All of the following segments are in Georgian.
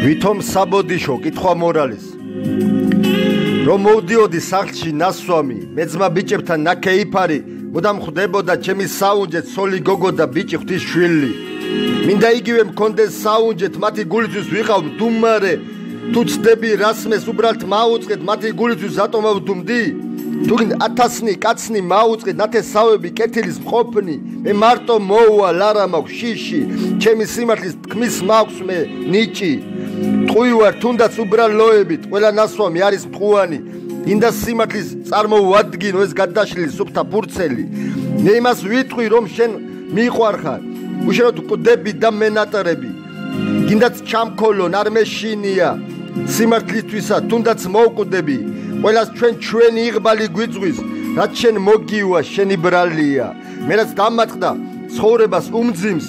ვითომ საბოდიშო კითხვა მორალის რომ მოვდიოდი სახლში ნასვამი მეძმა ბიჭებთან ნაქეიფარი მუდამ ხვდებოდა ჩემი საუნჯეთ სოლი გოგო და ბიჭი ღვთის შვილი მინდა იგივე მქონდეს საუნჯეთ მათი გულისთვის ვიყავ მდუმარე თუ ცდები რასმეს უბრალოდ მაუწყეთ მათი გულისთვის რატომ ავდუმდი თუ 1000 კაცნი მაუწყეთ ნათესავები კეთილის მყოფნი მე მარტო მოუვალ არა მაქვს შიში ჩემი სიმართლის თქმის მაქვს მე ნიჭი ტყვი ვარ თუნდაც უბრალოებით ყველა ნასვამი არის მტყუანი ინდა სიმართლის წარმოვადგინო ეს გადაშლილი სუფთა ფურცელი მე იმას ვიტყვი რომ შენ მიყვარხარ უშენოდ ყდები და მენატრები გინდაც ჩამქოლონ არ მეშინია სიმართლისთვისა თუნდაც მოვკვდები ყველას ჩვენი იღბალი გვიწვის რაც შენ მოგივა შენი ბრალია მე რაც დამატყდა ცხოვრებას უმძიმს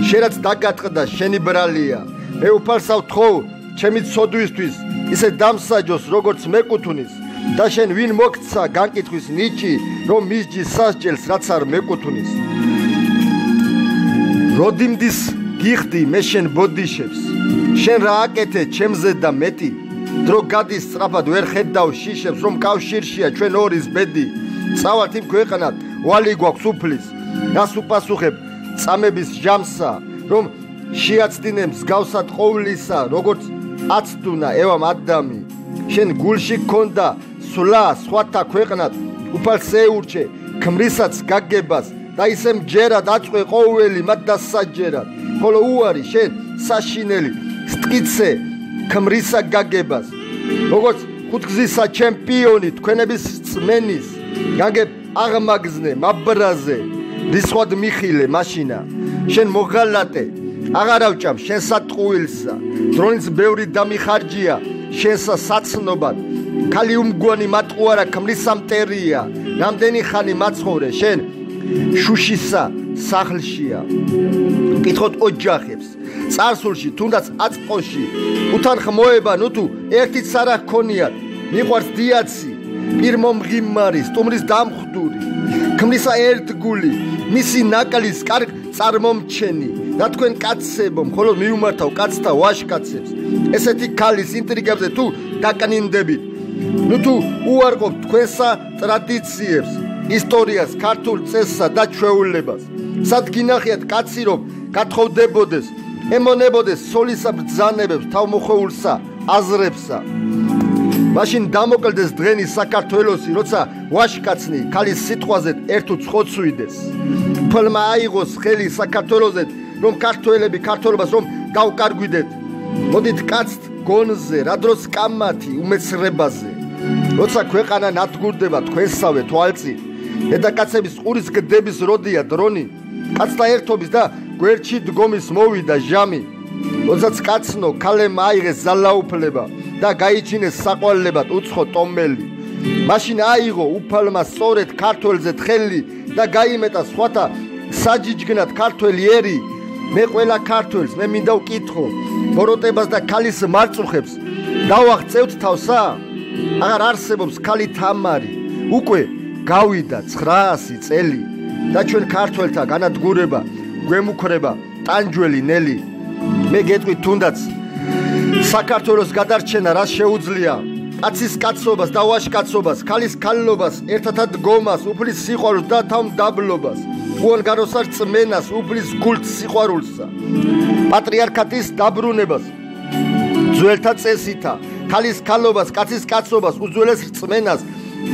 შენ რაც დაგატყდა შენი ბრალია მე უფალსავ თხოვ ჩემი ცოდვისთვის ისე დამსაჯოს როგორც მეკუთვნის და შენ ვინ მოგცა განკითხვის ნიჭი რომ მისჯი სასჯელს რაც არ მეკუთვნის როდიმდის გიხდი მე შენ ბოდიშებს შენ რა აკეთე ჩემზე და მეტი დრო გადის სწრაფად ვერ ხედავ შიშებს რომ კავშირშია ჩვენ ორის ბედი წავალთ იმ ქვეყნად ვალი გვაქვს უფლის რას უპასუხებ წამების ჟამსა რომ შეაცდინე მსგავსად ყოვლისა როგორც აცდუნა ევამ ადამი შენ გულში გქონდა სვლა სხვათა ქვეყნად უფალს ეურჩე ქმრისაც გაგებას და ისე მჯერად აწყვე ყოველი მათ დასაჯერად ხოლო უარი შენ საშინელი სტკიცე ქმრისა გაგებას როგორც ხუთგზისა ჩემპიონი თქვენების წმენის გაგებ აღმაგზნე მაბრაზე რისხვად მიხილე მაშინა შენ მოღალატე აღარ ავჭამ შენ სატყუილსა დროინც ბევრი დამიხარჯია შენსა საცნობად ქალი უმგვანი მატყუარა ქმრისა მტერია რამდენი ხანი მაცხოვრე შენ შუშისა სახლშია კითხოთ ოჯახებს წარსულში თუნდაც აწყოში უთანხმოება ნუ თუ ერთიც არა ჰქონიათ მიყვარს დიაცი პირმომღიმარი სტუმრის დამხვდური ქმნისა ერთგული მისი ნაკლის კარგ წარმომჩენი და თქვენ კაცებო მხოლოდ მიუმართავ კაცთა ვაშკაცებს ესეთი ქალის ინტრიგებზე თუ დაკნინდებით ნუ თუ უარყოფთ თქვენსა ტრადიციებს ისტორიას ქართულ წესსა და ჩვეულებას სად გინახიათ კაცი რომ გათხოვდებოდეს ემონებოდეს სოლისა ბრძანებებს თავმოხეულსა აზრებსა მაშინ დამოკლდეს დღენი საქართველოსი როცა ვაშკაცნი ქალის სიტყვაზე ერთუ ცხოცვიდეს ფლმა აიღოს ხელი საქართველოზე რომ ქართველები ქართველობას რომ გავკარგვიდეთ მოდით კაცთ გონზე რა დროს კამათი უმეცრებაზე როცა ქვეყანა ნადგურდება თქვენსავე თვალწინ დედაკაცების ყურის გდების როდია დრონი კაცთა ერთობის და გვერდში დგომის მოვიდა ჟამი როდესაც კაცნო ქალემ აიღეს ზალაუფლება და გაიჩინეს საყვალებად უცხო ტომელი მაშინ აიღო უფალმა სწორედ ქართველზე თხელი და გაიმეტა სხვათა საჯიჯგნად ქართველი ერი მე ყველა ქართველს მე მინდა ვკითხო ბოროტებას და ქალის მარწუხებს დავაღწევთ თავსა აღარ არსებობს ქალი თამარი უკვე გავიდა 900 წელი და ჩვენ ქართველთა განადგურება გვემუქრება ტანჯველი ნელი მე გეტყვი თუნდაც საქართველოს გადარჩენა რას შეუძლია კაცის კაცობას და ვაშკაცობას ქალის ქალობას ერთად დგომას უფლის სიყვარულს და თავმდაბლობას უანგაროსარ წმენას უფლის გულს სიყვარულსა პატრიარქატის დაბრუნებას ძველთა წესითა ქალის ქალობას კაცის კაცობას უძველეს წმენას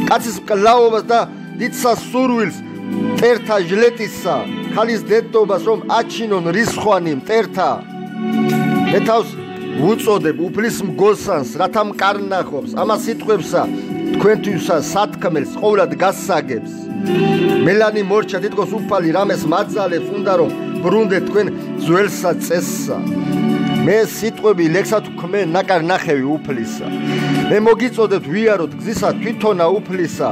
კაცის მკლავობას და დიდსა სურვილს მტერთა ჟლეტისა ქალის დედობას რომ აჩინონ რისხვანი მტერთა მე თავს ვუწოდებ უფლის მგოსანს რათა მკარნახობს ამა სიტყვებსა თქვენთვისა სათქმელს ყოვლად გასაგებს მელანი მორჩა თითქოს უფალი რამეს მაძალებს უნდა რომ ბრუნდეთ თქვენ ძველსა წესსა მე სიტყვები ლექსად ვქმენ ნაკარნახევი უფლისა მე მოგიწოდებთ ვიაროთ გზისა თვითონა უფლისა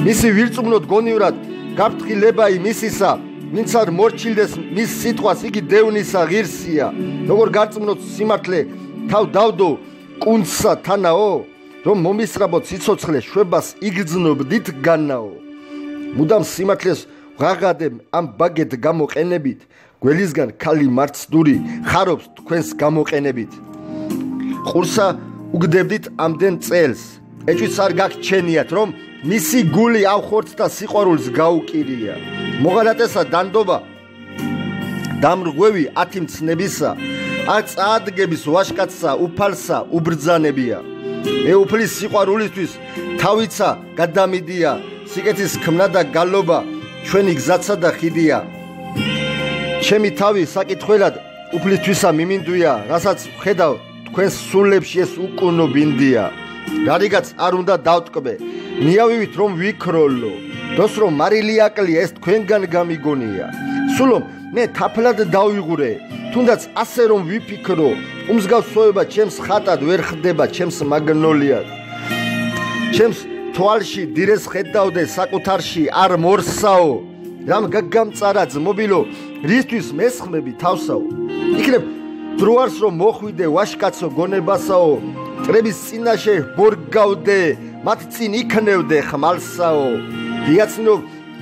მისი ვირწმუნოთ გონივრად გაფრთხილება იმისისა ვინც არ მორჩილდეს მის სიტყვას იგი დევნისა ღირსია როგორ გარწმუნოთ სიმართლე თავ დავდო კუნცსა თანაო რომ მომისრაბოთ სიცოცხლე შვებას იგრძნობდით განაო მუდამ სიმართლეს ვღაღადებ ამ ბაგეთ გამოყენებით გველისგან ქალი მარცდური ხარობს თქვენს გამოყენებით ყურსა უგდებდით ამდენ წელს ეჭვიც არ გაგჩენიათ რომ მისი გული ავხორცს და სიყვარულს გაუკირია მოღალატესა დანდობა დამრღვევი 10 მცნებისა არ წაადგების ვაშკაცსა უფალსა უბრძანებია მე უფლის სიყვარულისთვის თავიცა გადამიდია სიკეთის ქმნა და გალობა ჩვენი გზაცა და ხიდია ჩემი თავი საკითხველად უფლისთვისა მიმინდვია რასაც ვხედავ თქვენს სულებში ეს უკუნო ბინდია რადგანაც არ უნდა დავტკბე მიავივით რომ ვიქროლო დოს რომ მარილიაკლი ეს თქვენგან გამიგონია სულო მე თაფლად დავიღურე თუნდაც ასე რომ ვიფიქრო უმსგავსოება ჩემს ხატად ვერ ხდება ჩემს მაგნოლიად ჩემს თვალში დირეს ხედავდე საკუთარში არ მორსაო რამ გაგამწარა ძმობილო რისთვის მესხმები თავსაო იქნებ დროარს რომ მოხვიდე ვაშკაცო გონებასაო ტრების წინაშე ბორგავდე მათ წინ იქნევდე ხმალსაო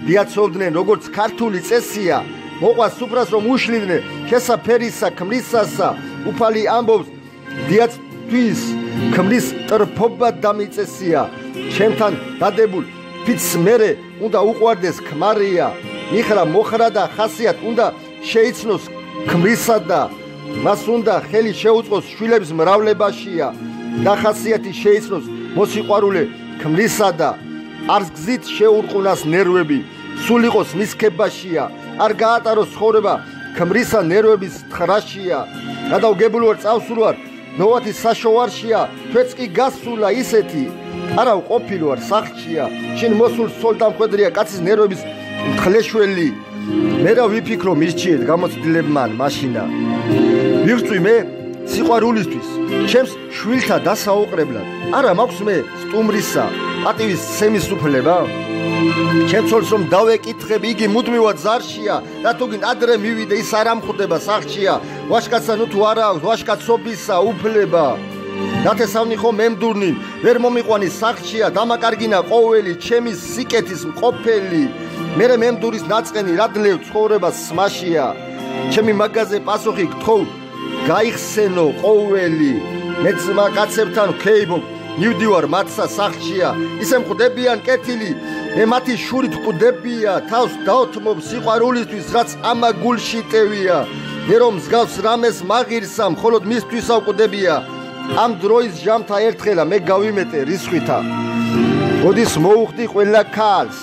დიაცოვდნენ როგორც ქართული წესია მოყვა სუფრას რომ უშლიდნენ შესაფერისა ქმრისასა უფალი ამბობს დიაცთვის ქმრის ტრფობა დამიწესია ჩემთან დადებულ ფიცს მერე უნდა უყვარდეს ქმარია მიხრა მოხრა და ხასიათ უნდა შეიცნოს ქმრისა და მას უნდა ხელი შეუწყოს შვილების მრავლებაშია და ხასიათი შეიცნოს მოსიყვარულე ქმრისა და არს გზით შეურყუნას ნერვები სულ იყოს მის ქებაშია არ გაატაროს ცხოვრება ქმრისა ნერვების თხრაშია გადავგებულვარ წავსულვარ ნოვათი საშოვარშია თვეც კი გასულა ისეთი არა ვყოფილვარ სახლშია შენ მოსულ სოლდამხვედრია კაცის ნერვების მთხლეშველი მე რა ვიფიქრო მისჩიეთ გამოცდილებმან მაშინა ვიღწვი მე სიყვარულისთვის ჩემს შვილთა დასაუყრებლად არა მაქვს მე სტუმრისა პატივის სემის უფლება ჩემ ცოლს რომ დავეკითხები იგი მუდმივად ზარშია და თუგინ ადრე მივიდე ის არ ამხვდება სახლშია ვაშკაცა ნუ თუ არა აქვს ვაშკაცობისა უფლება დათესავნი ხომ მემდურნი ვერ მომიყვანი სახლშია დამაკარგინა ყოველი ჩემი სიკეთის მყოფელი მერე მემდურის ნაწყენი რადლევ ცხოვრებას სმაშია ჩემი მაგაზე პასუხი გთხოვ გაიხსენო ყოველი მე ძმა კაცებთან ვქეიბობ მივდივარ მათსა სახლშია ისე მხვდებიან კეთილი მე მათი შურით ვკვდებია თავს დაოთმობ სიყვარულისთვის რაც ამა გულში ტევია მე რომ მსგავს რამეს მაღირსა მხოლოდ მისთვისა ვკვდებია ამ დროის ჟამთა ერთხელა მე გავიმეტე რისხვითა ოდის მოუხდი ყველა ქალს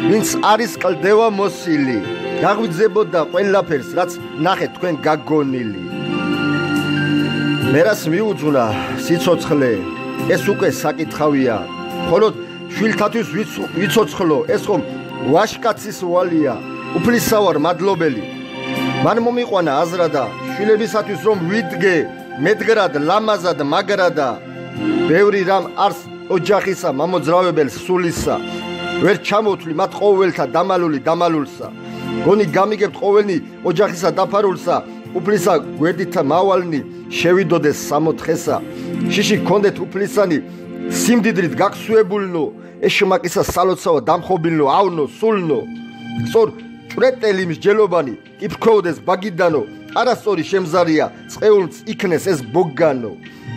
ვინც არის კლდევა მოსილი გაღვიძებოდა ყველაფერს რაც ნახეთ თქვენ გაგონილი მერას მიუძღვნა სიცოცხლე ეს უკვე საკითხავია მხოლოდ შვილთათვის ვიცოცხლო ეს ხომ ვაშკაცის ვალია უფლისა ვარ მადლობელი მან მომიყვანა აზრადა შვილებისათვის რომ ვიდგე მედგრად ლამაზად მაგრადა ბევრი რამ არს ოჯახისა მამოძრავებელს სულისა ვერ ჩამოთვლი მათ ყოველთა დამალულსა გონი გამიგებთ ყოველნი ოჯახისა დაფარულსა უფლისა გვერდითა მავალნი შევიდოდეს სამოთხესა შიში გქონდეთ უფლისანი სიმდიდრით გაგსუებულნო ეშმაკისა სალოცაო დამხობილნო ავნო სულნო სწორ ჭვრეტელი მსჯელობანი იფრქვეოდეს ბაგიდანო არასწორი შემზარია წყეულს იქნეს ეს ბოგანო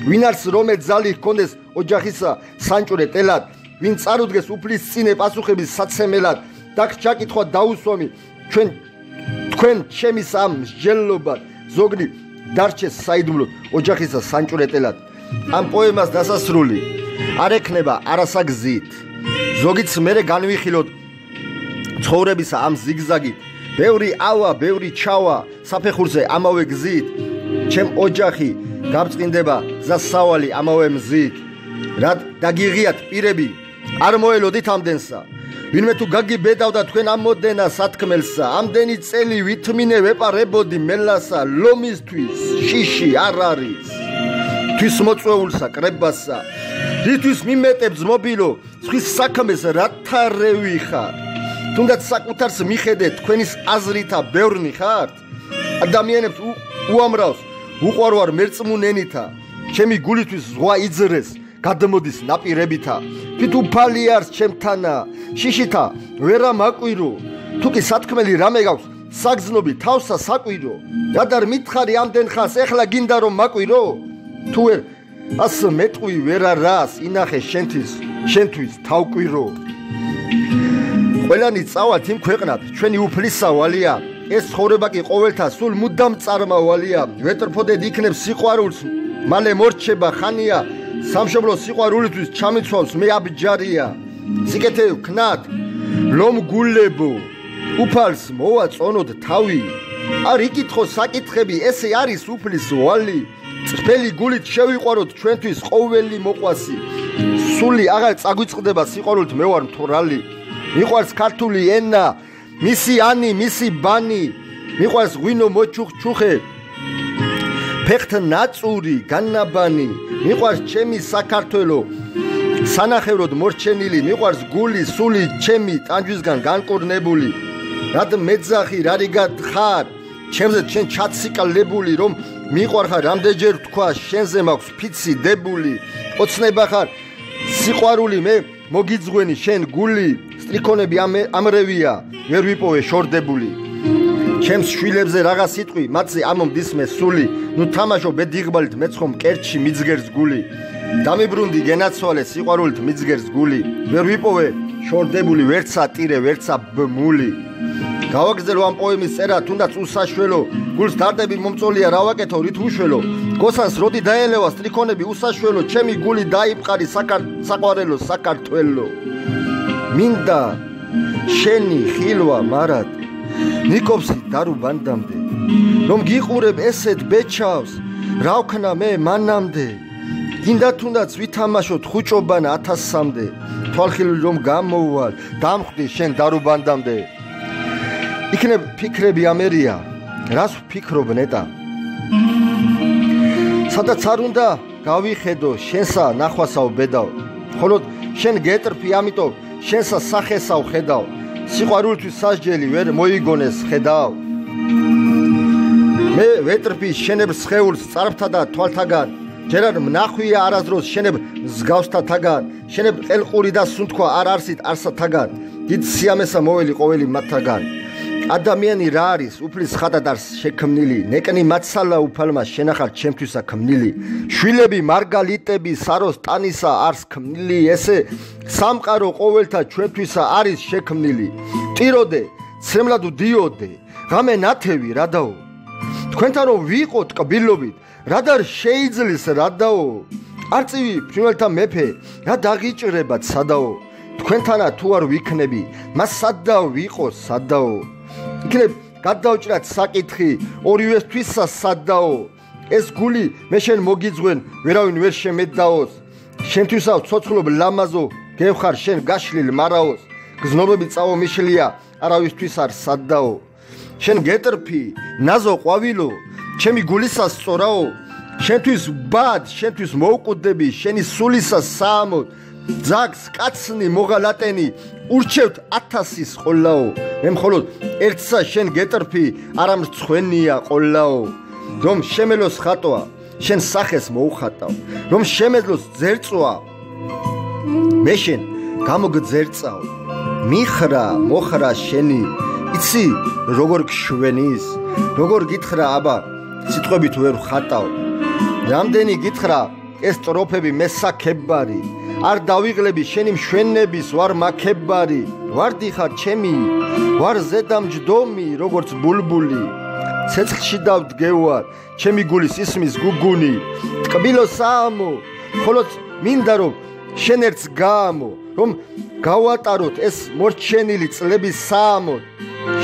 ვინ არის რომე ძალი ჰქონდეს ოჯახისა სანჭურე ტელად ვინ წარუდგეს უფლის წინე პასუხების საცემელად დაგჭაკითხვა დაუსვამი თქვენ ჩემის ამ მსჯელობად ზოგნი დარჩეს საიდუმლოდ ოჯახისა სანჭურე ტელად ამ პოემას დასასრული არ ექნება არასაგზით ზოგიც მერე განვიხილოთ ცხოვრებისა ამ ზიგზაგით ბევრი ავა ბევრი ჩავა საფეხურზე ამავე გზით ჩემ ოჯახი გამწყინდება გზასავალი ამავე მზით რად დაგიღიათ პირები არ მოელოდით ამდენსა ვინმე თუ გაგიბედავდა თქვენ ამ მოდენა სათქმელსა ამდენი წელი ვითმინე ვეპარებოდი მელასა ლომისთვის შიში არ არის თვის მოწვეულსა კრებასა რითვის მიმეტებ ძმობილო სხვის საქმეს რათა რევი ხარ თუნდაც საკუთარს მიხედე თქვენის აზრითა ბევრნი ხართ ადამიანებს უამრავს უყვარვარ მერწმუნენითა ჩემი გულისთვის ზღვა იძრეს გადმოდის ნაპირებითა თვით უფალი არს ჩემთანა შიშითა ვერა მაკვირო თუკი სათქმელი რამე გაქვს საგზნობი თავსა საკვირო რადარ მითხარი ამდენ ხანს ეხლა გინდა რომ მაკვირო თუ ვერ ას მეტყვი ვერა რას ინახე შენთვის თავკვირო ყველანი წავალთ იმ ქვეყნად ჩვენი უფლისა ვალია ეს ცხოვრება კი ყოველთა სულ მუდამ წარმავალია ვეტრფოდეთ იქნებ სიყვარულს მალე მორჩება ხანია სამშობლო სიყვარულისთვის ჩამიცვავს მე აბჯარია სიკეთე ვქნათ ლომ გულებო უფალს მოვაწონოთ თავი არ იკითხო საკითხები ესე არის უფლის ვალი წრფელი გულით შევიყვაროთ ჩვენთვის ყოველი მოყვასი სული აღარ წაგვიწყდება სიყვარულით მე ვარ მთვრალი მიყვარს ქართული ენა მისი ანი მისი ბანი მიყვარს ღვინო მოჩუხჩუხე ფეხთ ნაწური განაბანი მიყვარს ჩემი საქართველო სანახევროდ მორჩენილი მიყვარს გული სული ჩემი ტანჯვისგან განკორნებული რად მეძახი რარიგად ხარ ჩემზე შენ ჩაციკალებული რომ მიყვარხარ რამდენჯერ თქვა შენზე მაქვს ფიცი დებული ოცნება ხარ სიყვარული მე მოგიძღვენი შენ გული სტრიქონები ამრევია ვერ ვიპოვე შორდებული ჩემს შვილებზე რაღაც სიტყვი მათზე ამომდისმე სული ნუ თამაშო ბედიღბალით მეცხომ კერჩი მიძგერს გული დამიბრუნდი გენაცვალე სიყვარულით მიძგერს გული ვერ ვიპოვე შორდებული ვერცა ტირე ვერცა ბმული გავაგრძელო ამ პოემის წერა თუნდაც უსაშველო გულს დარდები მომწოლია რა ვაკეთო რით უშველო გოსანს როდი დაელევა სტრიქონები უსაშველო ჩემი გული დაიფყარი საყვარელო საქართველო მინდა შენი ხილვა მარად ნიკოფსი დარუბანდამდე რომ გიყურებ ესეთ ბეჩავს რა ვქნა მე მანამდე გინდა თუნდაც ვითამაშოთ ხუჭობანა 1000-მდე თვალხილული რომ გამოვალ დამხვდი შენ დარუბანდამდე იქნებ ფიქრები ამერია რას ვფიქრობ ნეტა სადაც არ უნდა გავიხედო შენსა ნახვასავ ბედავ ხოლო შენ გეტრფი ამიტომ შენსა სახესავ ხედავ სიყვარულთვის სასჯელი ვერ მოიგონეს ხედავ მე ვეტრფი შენებ სხეულს წარბთა და თვალთაგან ჯერ არ მნახვია არასდროს შენებ მსგავსთათაგან შენებ ყელყური და სუნთქვა არ არსით არსათაგან დიდ სიამესა მოველი ყოველი მათთაგან ადამიანი რა არის უფლის ხატად არს შექმნილი ნეკნი მაცალა უფალმა შენახარ ჩემთვისა ქმნილი შვილები მარგალიტები საროს ტანისა არს ქმნილი ესე სამყარო ყოველთა ჩვენთვისა არის შექმნილი ტიროდე ცემლად დიოდე ღამე ნათევი რადაო თქვენთან რომ ვიყოთ კბილობით რადარ შეიძლის რადაო არწივი ფრინველთა მეფე რა დაღიჭრებათ სადაო თქვენთანა თუ არ ვიქნები მას სადაო ვიყო სადაო იქნებ გადავჭრათ საკითხი ორივესთვისა სადაო ეს გული მე შენ მოგიძღვენ ვერავინ ვერ შემედაოს შენთვისავ ცოცხლობ ლამაზო გევხარ შენ გაშლილ მარაოს გზნობები წავომიშლია არავისთვის არ სადაო შენ გეტრფი ნაზო ყვავილო ჩემი გულისა სწორაო შენთვის ბად შენთვის მოვკვდები შენი სულისა საამოდ ძაგს კაცნი მოღალატენი ურჩევთ 1000-ის ყოლაო მე მხოლოდ ერთსა შენ გეტრფი არა მრცხვენია ყოლაო რომ შემელოს ხატვა შენ სახეს მოუხატავ რომ შემეძლოს ძერწვა მე შენ გამოგძერწავ მიხრა მოხრა შენი იცი როგორ გშვენის როგორ გითხრა აბა სიტყვებით ვერ ხატავ რამდენი გითხრა ეს ტროფები მე საქებარი არ დავიღლები შენი მშვენების ვარ მაქებარი ვარ დიხარ ჩემი ვარ ზედამჯდომი როგორც ბულბული ცეცხლში დავდგევარ ჩემი გულის ისმის გუგუნი ტკბილო საამო ხოლო მინდა რომ შენ ერთს გაამო რომ გავატაროთ ეს მორჩენილი წლების საამო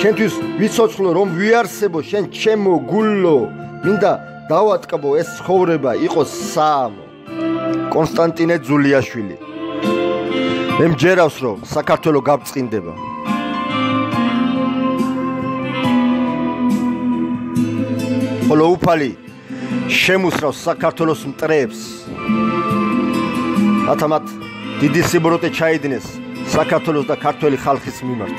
შენთვის ვიცოცხლო რომ ვიარსებო შენ ჩემო გულო მინდა დავატკბო ეს ცხოვრება იყოს საამო კონსტანტინე ძულიაშვილი მე მჯერავს რომ საქართველო გაბწყინდება ხოლო უფალი შემუსრავს საქართველოს მტრებს ათამათ დიდი სიბროტე ჩაიდინეს საქართველოს და ქართველი ხალხის მიმართ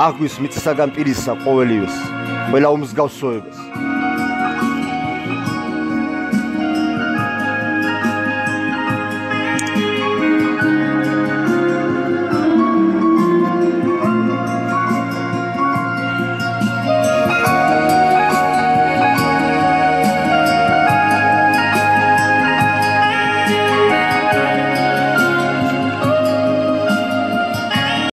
აღვის მიწისაგან პირისა ყოველივეს ყველა უმსგავსოებას